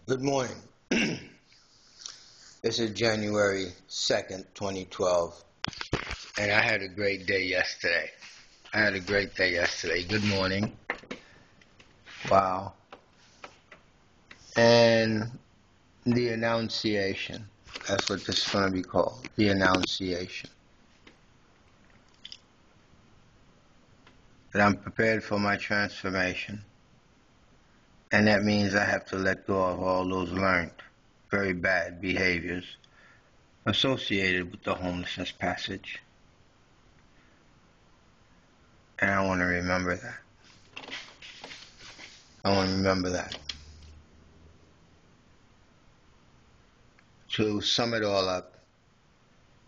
Good morning. This is January 2nd, 2012, and I had a great day yesterday. Good morning. Wow. And the Annunciation. That's what this is going to be called. The Annunciation. That I'm prepared for my transformation. And that means I have to let go of all those learned, very bad behaviors associated with the homelessness passage. And I want to remember that. To sum it all up,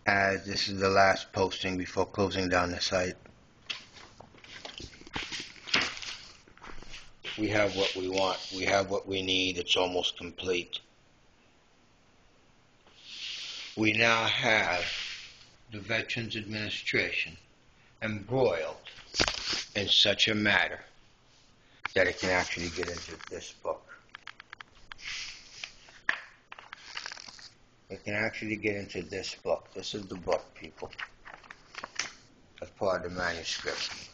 as this is the last posting before closing down the site, we have what we want. We have what we need. It's almost complete. We now have the Veterans Administration embroiled in such a matter that it can actually get into this book. It can actually get into this book. This is the book, people. That's part of the manuscript.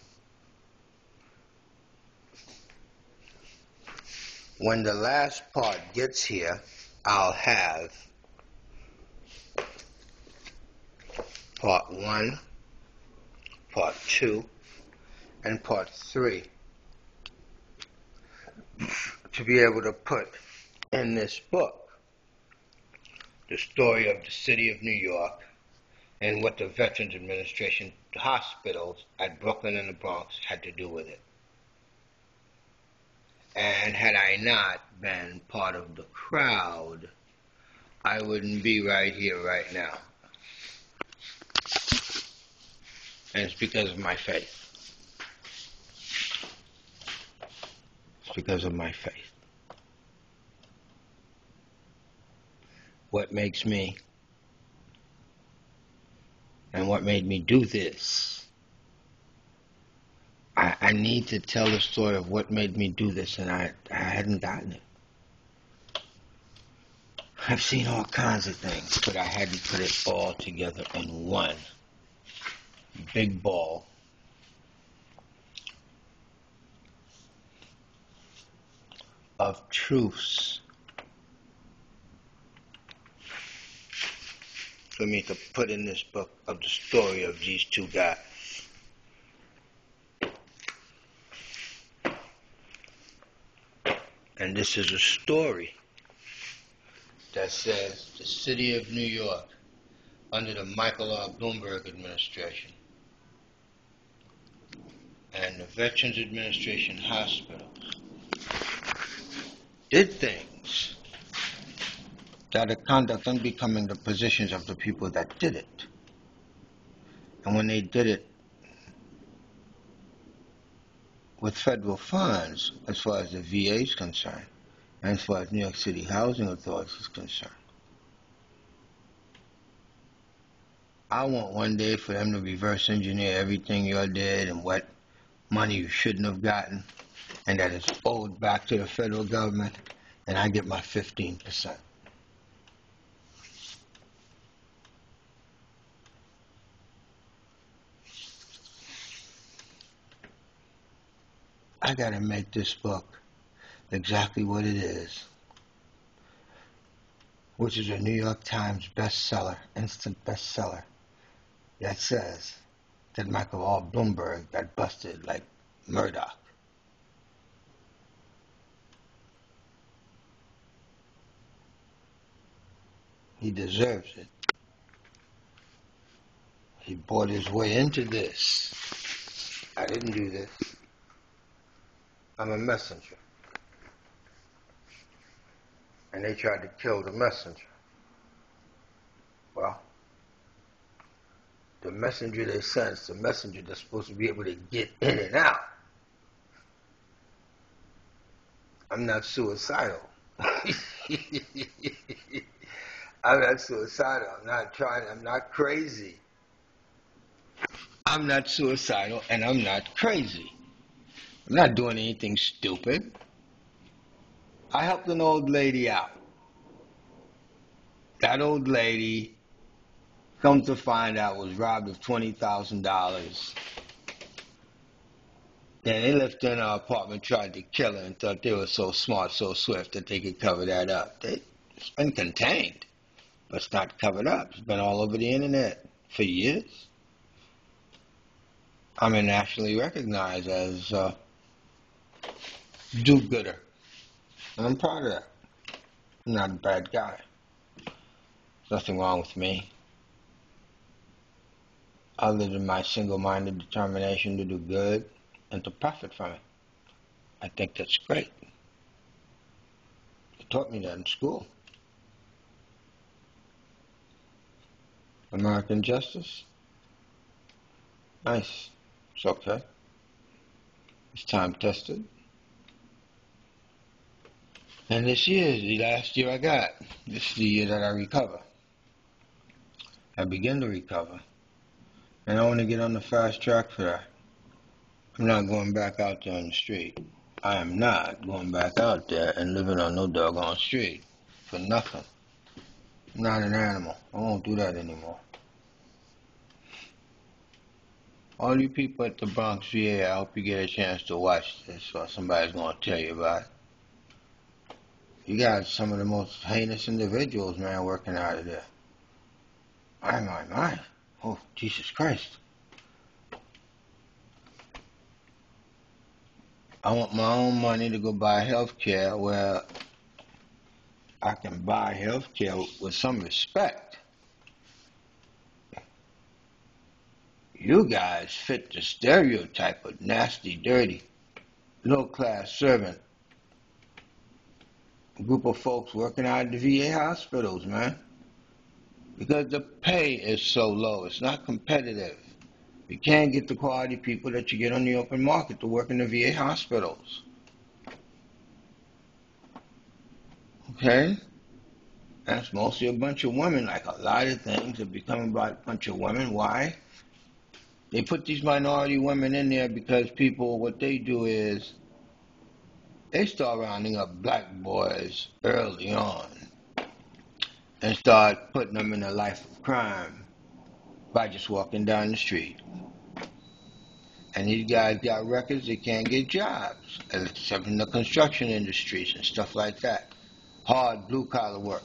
When the last part gets here, I'll have part 1, part 2, and part 3 to be able to put in this book the story of the city of New York and what the Veterans Administration hospitals at Brooklyn and the Bronx had to do with it. And had I not been part of the crowd, I wouldn't be right here right now. And it's because of my faith. It's because of my faith. What makes me and what made me do this. I need to tell the story of what made me do this, and I hadn't gotten it. I've seen all kinds of things, but I hadn't put it all together in one big ball of truths for me to put in this book of the story of these two guys. And this is a story that says the city of New York under the Michael R. Bloomberg administration and the Veterans Administration hospitals did things that are conduct unbecoming the positions of the people that did it. And when they did it with federal funds, as far as the VA is concerned, and as far as New York City Housing Authority is concerned, I want one day for them to reverse engineer everything you did and what money you shouldn't have gotten, and that it's owed back to the federal government, and I get my 15%. I gotta make this book exactly what it is, which is a New York Times bestseller, instant bestseller, that says that Michael R. Bloomberg got busted like Murdoch. He deserves it. He bought his way into this. I didn't do this. I'm a messenger. And they tried to kill the messenger. Well, the messenger they sent is the messenger that's supposed to be able to get in and out. I'm not suicidal. I'm not suicidal. I'm not crazy. I'm not suicidal and I'm not crazy. I'm not doing anything stupid. I helped an old lady out. That old lady, come to find out, was robbed of $20,000. And they left in her apartment, tried to kill her, and thought they were so smart, so swift that they could cover that up. It's been contained, but it's not covered up. It's been all over the internet for years. I'm nationally recognized as a do-gooder. And I'm proud of that. I'm not a bad guy. There's nothing wrong with me, other than my single-minded determination to do good and to profit from it. I think that's great. They taught me that in school. American justice? Nice. It's okay. It's time tested. And this year is the last year I got. This is the year that I recover. I begin to recover. And I want to get on the fast track for that. I'm not going back out there on the street. I am not going back out there and living on no doggone street for nothing. I'm not an animal. I won't do that anymore. All you people at the Bronx, VA, I hope you get a chance to watch this, or somebody's going to tell you about it. You got some of the most heinous individuals, man, working out of there. My. Oh, Jesus Christ. I want my own money to go buy health care where I can buy health care with some respect. You guys fit the stereotype of nasty, dirty, low-class servant. A group of folks working out of the VA hospitals, man. Because the pay is so low. It's not competitive. You can't get the quality people that you get on the open market to work in the VA hospitals. Okay? That's mostly a bunch of women. Like a lot of things have become about a bunch of women. Why? They put these minority women in there because people, what they do is they start rounding up black boys early on and start putting them in a life of crime by just walking down the street. And these guys got records, they can't get jobs, except in the construction industries and stuff like that. Hard blue-collar work.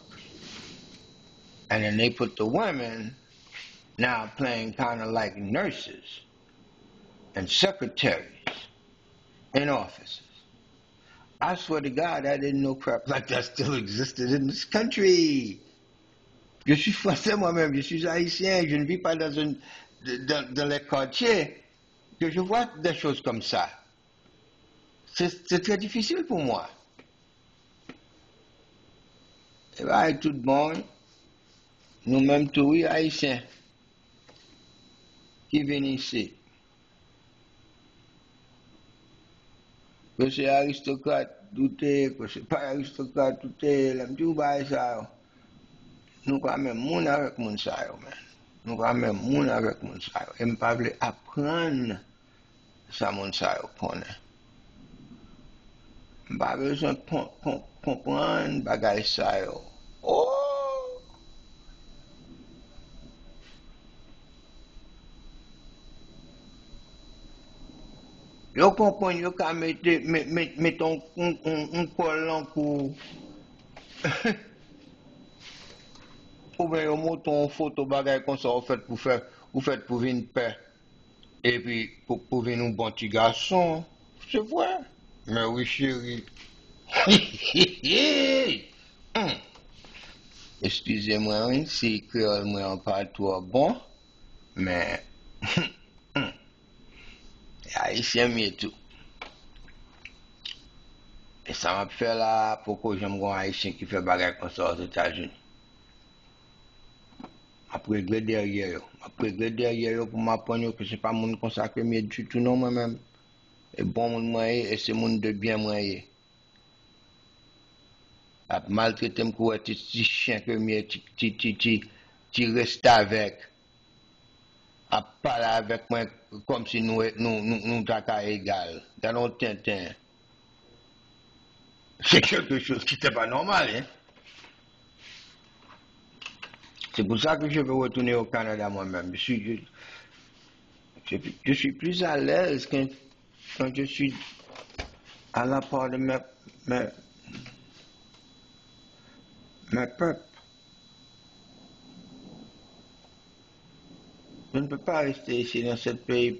And then they put the women now playing kind of like nurses and secretaries in offices. I swear to God, I didn't know crap like that still existed in this country. Je suis français moi-même, je suis haïtien, je ne vis pas dans les quartiers que je vois des choses comme ça. C'est très difficile pour moi. Et bien, tout le monde, nous-mêmes tous, oui, haïtiens, qui viennent ici. Que c'est aristocrate, tout est, que c'est pas aristocrate, tout est, là, tout va ça. Nous pas même moun avec moun sa yo, man. Nous pas même moun avec moun sa yo. Et m'pas vle apprendre ça moun sa yo connaît. M'pas besoin comprendre bagay sa yo. Oh! Yo comprendre, yo ka mette un collant pour ou bien yo monte une photo bagay comme ça, ou fait pour venir paix. Et puis, pour venir un bon petit garçon, c'est vrai. Mais oui, chérie. Excusez-moi, oui, si créole moi en parle trop bon, mais haïtien mieux tout. Et ça m'a fait là, pourquoi j'aime un haïtien qui fait bagay comme ça aux États-Unis. Après, derrière pour m'apprendre que c'est pas mon consacré mieux du tout, non, moi-même. Et bon, mon moyen, et c'est mon de bien moyen. A maltraité me quoi, petit chien que mieux, tu restes avec. A parler avec moi comme si nous t'avons égal. Dans nos tintin. C'est quelque chose qui n'était pas normal. Hein? C'est pour ça que je veux retourner au Canada moi-même. Je suis plus à l'aise quand je suis à la part de mes peuples. Je ne peux pas rester ici dans ce pays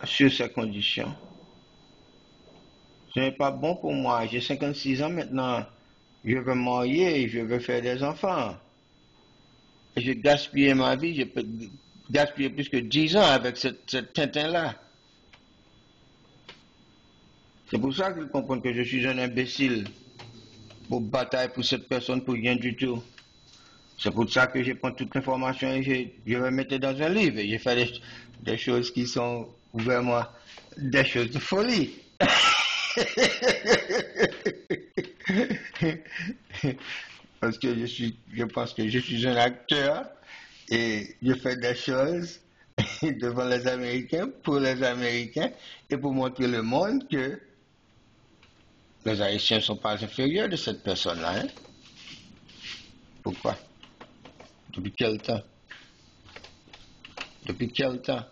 sur ces conditions. Ce n'est pas bon pour moi. J'ai 56 ans maintenant. Je veux me marier, je veux faire des enfants. Et j'ai gaspillé ma vie, j'ai gaspillé plus que 10 ans avec cette Tintin-là. C'est pour ça qu'ils comprennent que je suis un imbécile pour batailler pour cette personne pour rien du tout. C'est pour ça que je prends toute l'information et je vais mettre dans un livre. Et j'ai fait des choses qui sont vraiment des choses de folie. Parce que je pense que je suis un acteur et je fais des choses devant les Américains, pour les Américains, et pour montrer le monde que les Haïtiens ne sont pas inférieurs de cette personne-là. Hein? Pourquoi? Depuis quel temps? Depuis quel temps?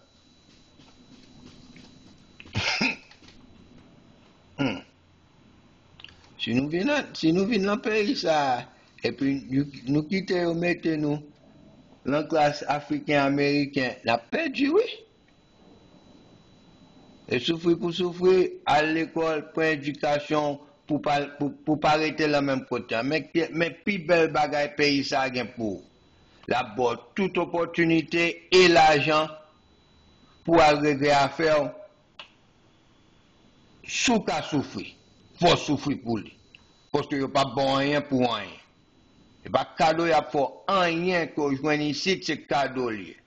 Si nous venons dans le pays, ça, et puis nous quittons, mettons-nous dans la classe africain-américain, la perdu, oui. Et souffrir pour souffrir, à l'école, pour éducation, pour pas arrêter la même côté. Mais plus belle bagaille pays ça a pour la bonne toute opportunité et l'argent pour arriver à faire sous qu'à souffrir. Faut souffrir pour lui. Parce que n'y a pas bon rien pour rien. Et pas cadeau y a pour rien que je joigne ici, c'est cadeau lié.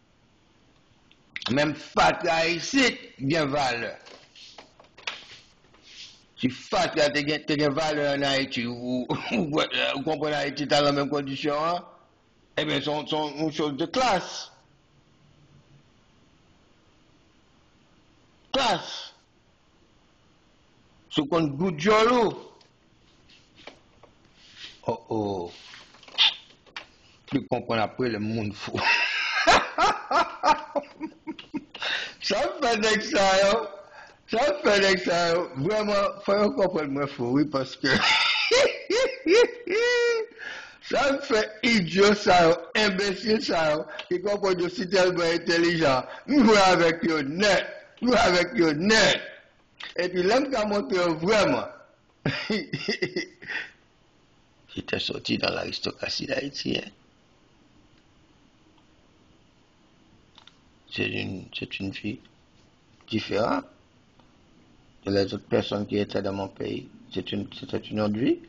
Même fatra ici, bien valeur. Si fatra te gen valeur en Haïti, ou comprenez Haïti dans la même condition, hein? Eh bien, sont une chose de classe. Classe. Ce qu'on goûte jolo. Oh oh. Tu comprends après le monde fou. Ça me fait d'examen. Ça me fait d'examen. Vraiment, faut comprendre moi fou, oui, parce que ça me fait idiot ça, imbécile ça, qui comprend que si tellement intelligent, nous avec eux net, nous avec eux net. Et puis l'homme qui a montré vraiment, j'étais sorti dans l'aristocratie d'Haïti. Hein. C'est une vie différente de les autres personnes qui étaient dans mon pays. C'était une autre vie.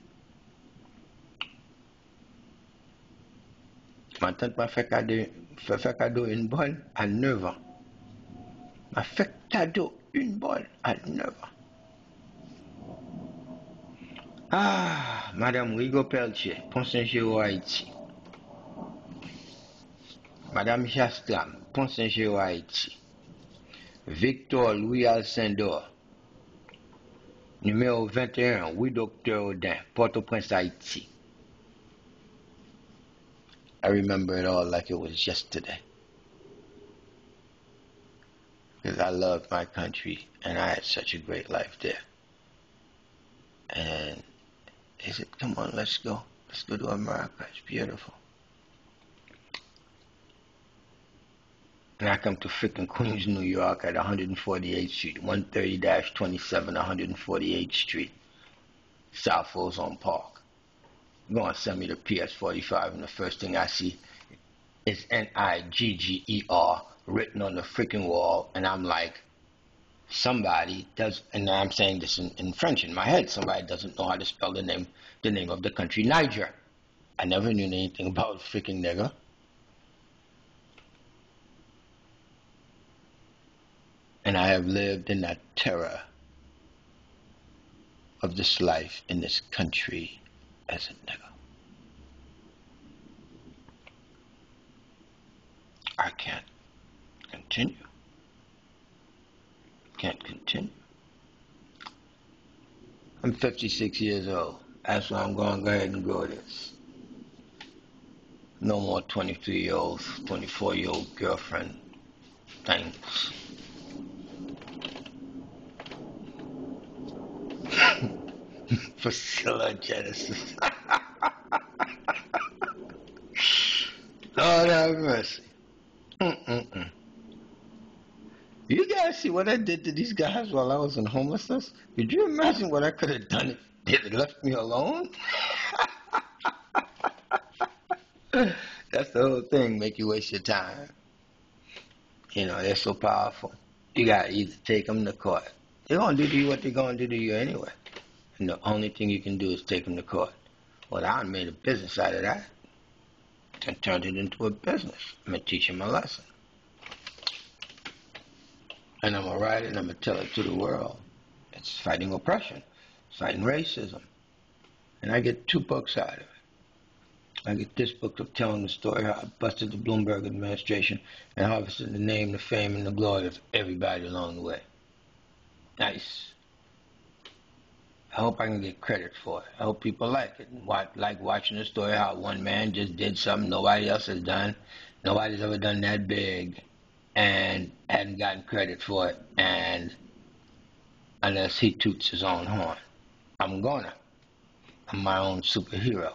Ma tante m'a fait cadeau une bonne à 9 ans. M'a fait cadeau une bonne à 9 ans. Ah, Madame Rigo Peltier, Pont-Saint-Géraud, Haïti. Madame Jastram, Pont-Saint-Géraud, Haïti. Victor Louis Alcindor, numéro 21, oui, Docteur Audin, Port-au-Prince, Haïti. I remember it all like it was yesterday. Because I loved my country and I had such a great life there. And he said, come on, let's go. Let's go to America. It's beautiful. And I come to freaking Queens, New York at 148th Street, 130-27, 148th Street, South Ozone Park. Going to send me the PS45 and the first thing I see is NIGGER written on the freaking wall, and I'm like, somebody does, and I'm saying this in French in my head, somebody doesn't know how to spell the name of the country, Niger. I never knew anything about freaking nigger. And I have lived in that terror of this life in this country as a nigger. I can't continue. Can't continue. I'm 56 years old. That's why I'm going to go ahead and go this. No more 23-year-old, 24-year-old girlfriend things. Facilla Genesis. Lord have mercy. Mm-mm-mm. You guys see what I did to these guys while I was in homelessness? Could you imagine what I could have done if they had left me alone? That's the whole thing, make you waste your time. You know, they're so powerful. You got to either take them to court. They're going to do to you what they're going to do to you anyway. And the only thing you can do is take them to court. Well, I made a business out of that and turned it into a business. I'm going to teach them a lesson. And I'm going to write it and I'm going to tell it to the world. It's fighting oppression. It's fighting racism. And I get 2 books out of it. I get this book of telling the story how I busted the Bloomberg administration and harvested the name, the fame, and the glory of everybody along the way. Nice. I hope I can get credit for it. I hope people like it. Like watching the story how one man just did something nobody else has done. Nobody's ever done that big and hadn't gotten credit for it, and unless he toots his own horn. I'm my own superhero.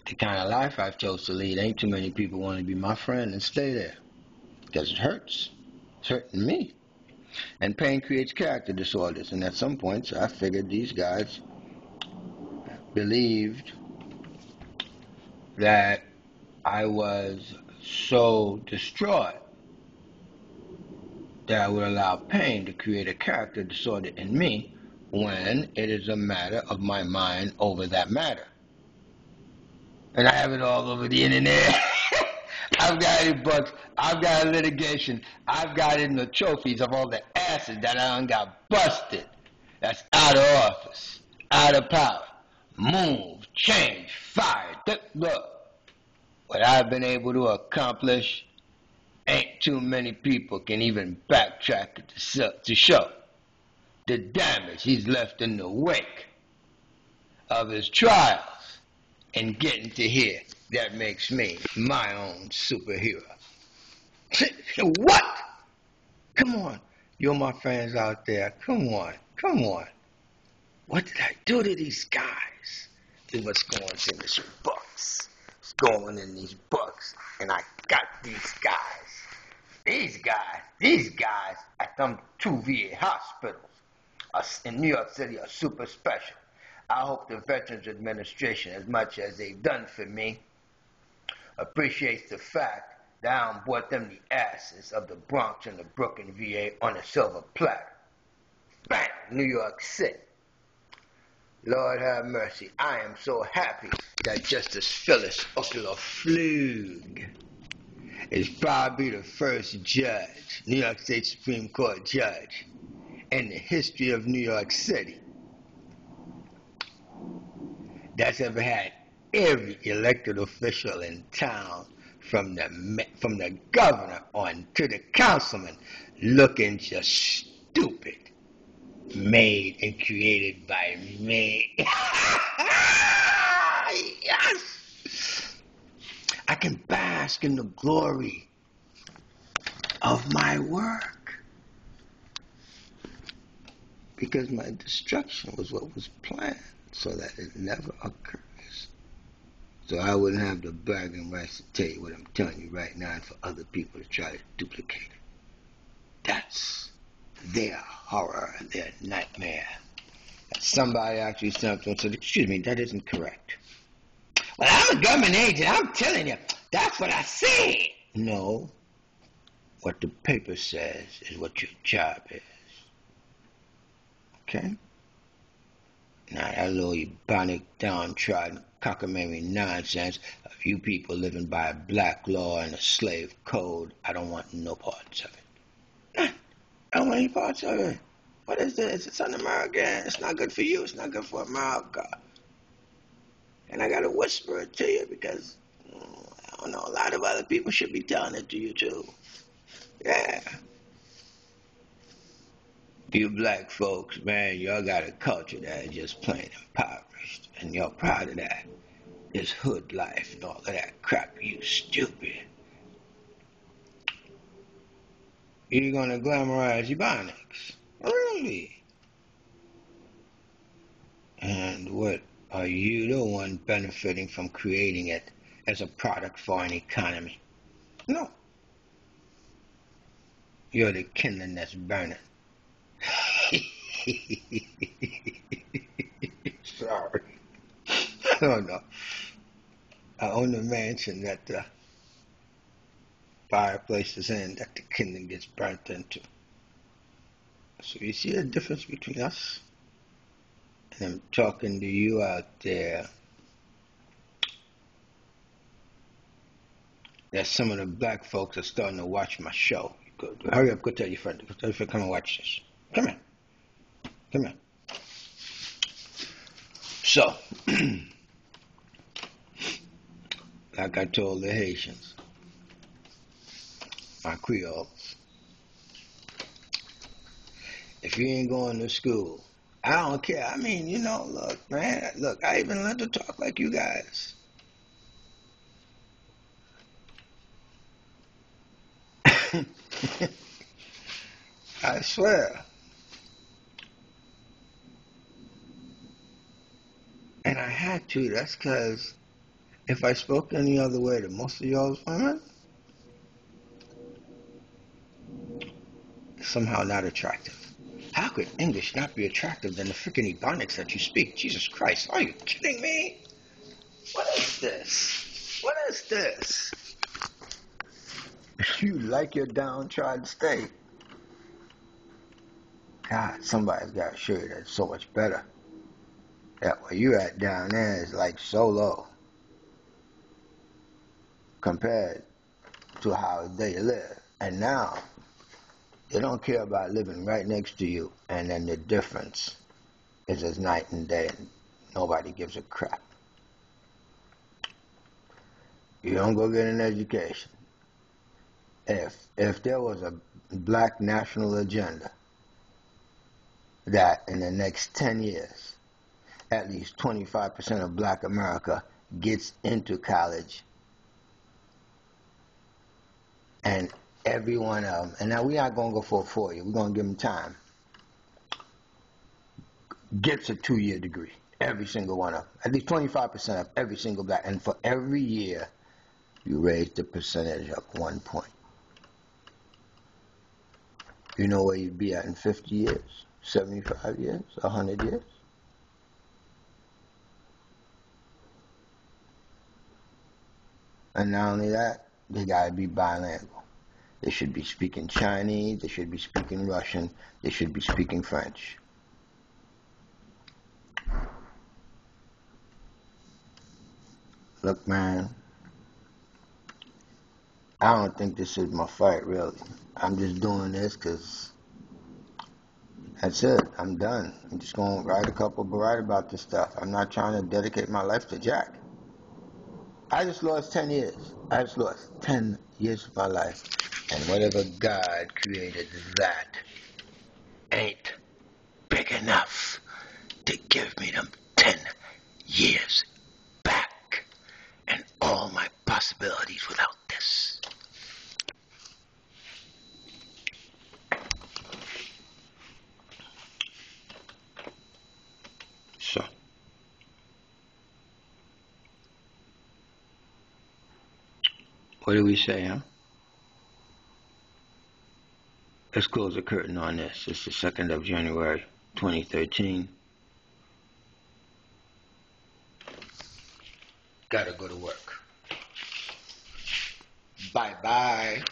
The kind of life I've chose to lead, ain't too many people want to be my friend and stay there. Because it hurts. It's hurting me. And pain creates character disorders. And at some points, I figured these guys believed that I was so distraught that I would allow pain to create a character disorder in me when it is a matter of my mind over that matter. And I have it all over the internet. I've got it in books. I've got it in litigation. I've got it in the trophies of all the asses that I done got busted. That's out of office, out of power, moved, changed, fired. Look, what I've been able to accomplish, ain't too many people can even backtrack it to show the damage he's left in the wake of his trials. And getting to here, that makes me my own superhero. What? Come on. You're my friends out there. Come on. What did I do to these guys? This is what's going in these books. It's going in these books. And I got these guys. These guys at them 2 VA hospitals in New York City are super special. I hope the Veterans Administration, as much as they've done for me, appreciates the fact that I brought them the asses of the Bronx and the Brooklyn VA on a silver platter. Bam! New York City. Lord have mercy. I am so happy that Justice Phyllis Ocular-Flug is probably the first judge, New York State Supreme Court judge, in the history of New York City that's ever had every elected official in town, from the governor on to the councilman, looking just stupid, made and created by me. Yes! I can bask in the glory of my work because my destruction was what was planned, so that it never occurs. So I wouldn't have the bragging rights to tell you what I'm telling you right now and for other people to try to duplicate it. That's their horror, their nightmare. Somebody actually sent up and said, excuse me, that isn't correct. Well, I'm a government agent. I'm telling you, that's what I said. No. What the paper says is what your job is. Okay? Now, that little ebonic, downtrodden, cockamamie nonsense of you people living by a black law and a slave code, I don't want no parts of it. I don't want any parts of it. What is this? It's un-American. It's not good for you. It's not good for America. And I got to whisper it to you because, I don't know, a lot of other people should be telling it to you too. Yeah. You black folks, man, y'all got a culture that is just plain impoverished, and y'all proud of that. This hood life and all of that crap, you stupid. You're gonna glamorize Ebonics. Really? And what are you the one benefiting from creating it as a product for an economy? No. You're the kindling that's burning. Sorry. Oh no. I own a mansion that the fireplace is in that the kindling gets burnt into. So you see the difference between us? And I'm talking to you out there. That some of the black folks are starting to watch my show. Hurry up, go tell your friend. Go tell your friend, come and watch this. Come here. Come here. So, like I told the Haitians, my Creoles, if you ain't going to school, I don't care. I mean, look, man, look, I even learned to talk like you guys. I swear. And I had to. That's because if I spoke any other way to most of y'all's women, it's somehow not attractive. How could English not be attractive than the freaking Ebonics that you speak? Jesus Christ, are you kidding me? What is this? What is this? You like your downtrodden state. God, somebody's got to show you that's so much better. That where you at down there is like so low compared to how they live. And now, they don't care about living right next to you, and then the difference is as night and day, and nobody gives a crap. You don't go get an education. If there was a black national agenda that in the next 10 years, at least 25% of black America gets into college, and every one of them, and now we're not going to go for a 4-year, we're going to give them time, gets a 2-year degree. Every single one of them. At least 25% of every single black. And for every year, you raise the percentage up 1 point. You know where you'd be at in 50 years, 75 years, 100 years? And not only that, they gotta be bilingual. They should be speaking Chinese, they should be speaking Russian, they should be speaking French. Look, man, I don't think this is my fight, really. I'm just doing this because that's it. I'm done. I'm just going to write about this stuff. I'm not trying to dedicate my life to Jack. I just lost 10 years. I just lost 10 years of my life. And whatever God created that ain't big enough to give me them 10 years back and all my possibilities without this. So, what do we say, huh? Let's close the curtain on this. It's the 2nd of January, 2013. Gotta go to work. Bye-bye.